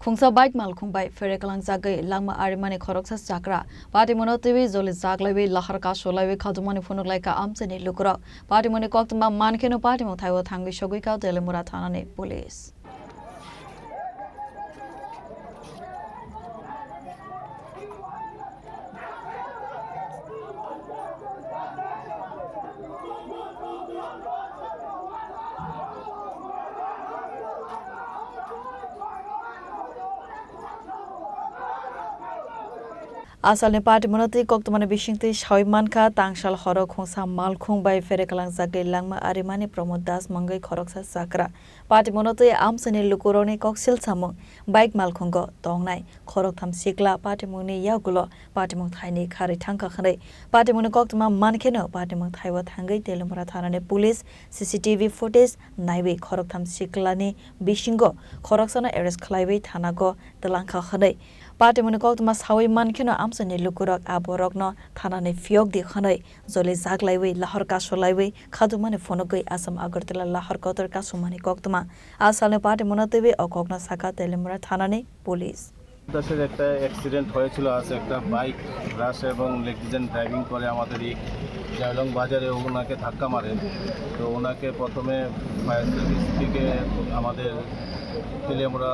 Khungsa bike mal khungbai ferekalang jagai langma arimani khoroksa chakra party mono tv joli jaglaiwi lahar ka solaiwi khadumani phunuk laika amchani lukro party moni koktma mankeno party mo thaiwa thangwi sogui ka telemura thanane police Asal ne party monati koktomane bishingti shoimanka tangsal horok khongsa malkhung bai ferekalang jagai langma arimani Pramod Das mangai khoroksa sakra party monati amsani lukurone koksil samung bike malkhungo tongnai khorok tham sikla party mungni yagulo party mung thaini khari thangka khanai party mungni koktoma mankeno party mung thaiwa thangai telemura thanane police CCTV footage naiwe khorok tham siklani bishingo khoroksana arrest khlaiwe thanago telangkha khanai party muni koktoma sawi mankeno amsani lukurok aborokno thanane fiok di khanai joli jaglaiwe lahar ka solaiwe khadumane phonogoi Assam Agartala lahar kotor ka sumani koktoma asalne party munatebe okokna saka telemura thanane police দাসের একটা accident হয়েছিল আছে একটা bike রাশ এবং negligent driving করে আমাদের এই জয়লং বাজারে ওনাকে ধাক্কা মারে তো ওনাকে প্রথমে ফায়ার সার্ভিস থেকে আমাদের তেলিয়ামুড়া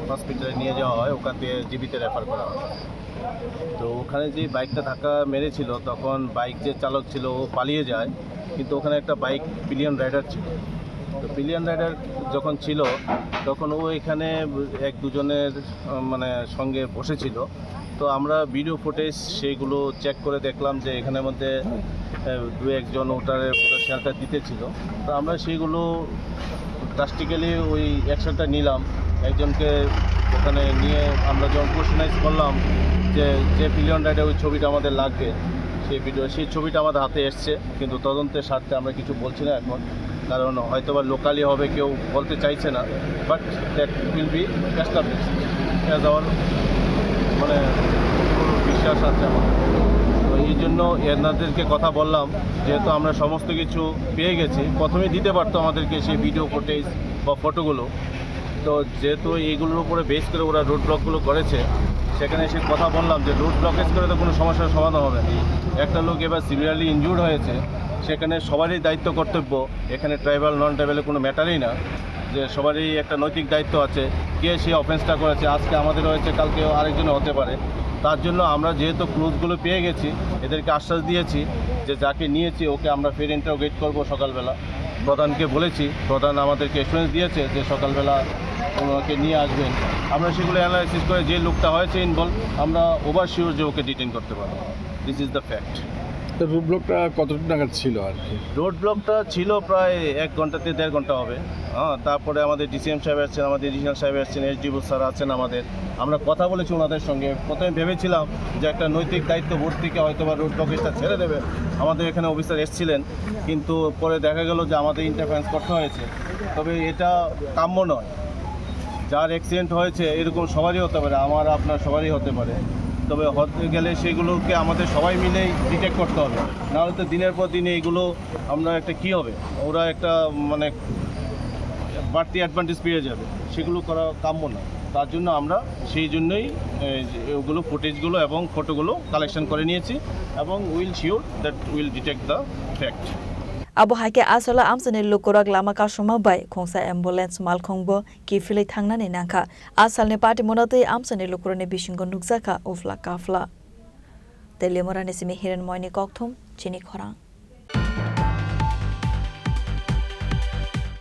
হসপিটালে নিয়ে যাওয়া হয় ওখান থেকে জীবিত রেফার করা হয় তো ওখানে যে বাইকটা ধাক্কা মেরেছিল তখন বাইক যে চালক ছিল ও পালিয়ে যায় কিন্তু ওখানে একটা বাইক পিলিয়ন রাইডার ছিল তো পিলিয়ন রাইডার যখন ছিল তখন ও এখানে এক দুজনের মানে সঙ্গে বসেছিল তো আমরা ভিডিও ফুটেজ সেইগুলো চেক করে দেখলাম যে এখানের মধ্যে দু একজন ওটার শেয়ারটা দিতেছিল তো আমরা সেইগুলো ড্রাস্টিক্যালি ওই অ্যাকশনটা নিলাম একজনকে ওখানে নিয়ে আমরা যখন কোশ্চেনাইজ করলাম যে পিলিয়ন রাইডার ওই ছবিটা আমাদের লাগবে সেই ছবিটা আমাদের হাতে এসছে কিন্তু তদন্তের স্বার্থে আমরা কিছু বলছি না এখন কারণ হয়তো বা লোকালি হবে কেউ বলতে চাইছে না but that will be established as our মানে বিশ্বাস আছে আমাদের তো এই জন্য এনাদেরকে কথা বললাম যেহেতু আমরা সমস্ত কিছু পেয়ে গেছি প্রথমেই দিতে পারতো আমাদেরকে সেই ভিডিও ফুটেজ বা ফটোগুলো তো যেহেতু এইগুলোর উপরে বেস করে ওরা রোড ব্লকগুলো করেছে সেখানে এসে কথা বললাম যে রোড ব্লকেজ করে তো কোনো সমস্যার সমাধান হবে না একটা লোক এবার সিভিয়ারলি ইনজুর্ড হয়েছে সেখানে সবারই দায়িত্ব কর্তব্য এখানে ট্রাইবাল নন ট্রাইবালের কোনো ম্যাটারই না যে সবারই একটা নৈতিক দায়িত্ব আছে কে সেই অফেন্সটা করেছে আজকে আমাদের হয়েছে কালকে আরেকজনে হতে পারে তার জন্য আমরা যেহেতু ক্লুজগুলো পেয়ে গেছি এদেরকে আশ্বাস দিয়েছি যে যাকে নিয়েছি ওকে আমরা ফের ইন্টারোগেট করব সকালবেলা প্রধানকে বলেছি প্রধান আমাদেরকে অ্যাসুরেন্স দিয়েছে যে সকালবেলা ওনাকে নিয়ে আসবেন আমরা সেগুলো অ্যানালাইসিস করে যে লোকটা হয়েছে ইনভলভ আমরা ওভার শিওর যে ওকে ডিটেইন করতে পারবো this is the fact road ব্লকটা কতটুকু নাগাদ ছিল আর কি রোড ব্লকটা ছিল প্রায় 1 ঘন্টা থেকে 1.5 ঘন্টা হবে তারপরে আমাদের ডিসিএম সাহেব আসছেন আমাদের এডিশনাল সাহেব আসছেন এসডিও স্যার আছেন আমাদের আমরা কথা বলেছি ওনাদের সঙ্গে প্রথমে ভেবেছিলাম যে একটা নৈতিক দায়িত্ব বোর্ড থেকে হয়তো বা রোড ব্লকেজটা ছেড়ে দেবে আমাদের এখানে অফিসার এসেছিলেন কিন্তু পরে দেখা গেল যে আমাদের ইন্টারফারেন্স করতে হয়েছে তবে এটা কাম্য নয় যার অ্যাক্সিডেন্ট হয়েছে এরকম সবারই হতে পারে আমার আপনার সবারই হতে পারে তবে হতে গেলে সেগুলোকে আমাদের সবাই মিলেই ডিটেক্ট করতে হবে নাহলে তো দিনের পর দিন এইগুলো আমরা একটা কী হবে ওরা একটা মানে বাড়তি অ্যাডভান্টেজ পেয়ে যাবে সেগুলো করা কাম্য না তার জন্য আমরা সেই জন্যই ওগুলো ফুটেজগুলো এবং ফটোগুলো কালেকশন করে নিয়েছি এবং will sure that will detect the fact Abo haike asola amsani lukurok lama ka sumabai khongsa ambulance malkhongbo kifilai thangnani nangkha asalni party monatei amsani lukurone bishingo nukjaka ufla kafla telemora nesimi hiren moini kokthum chini khorang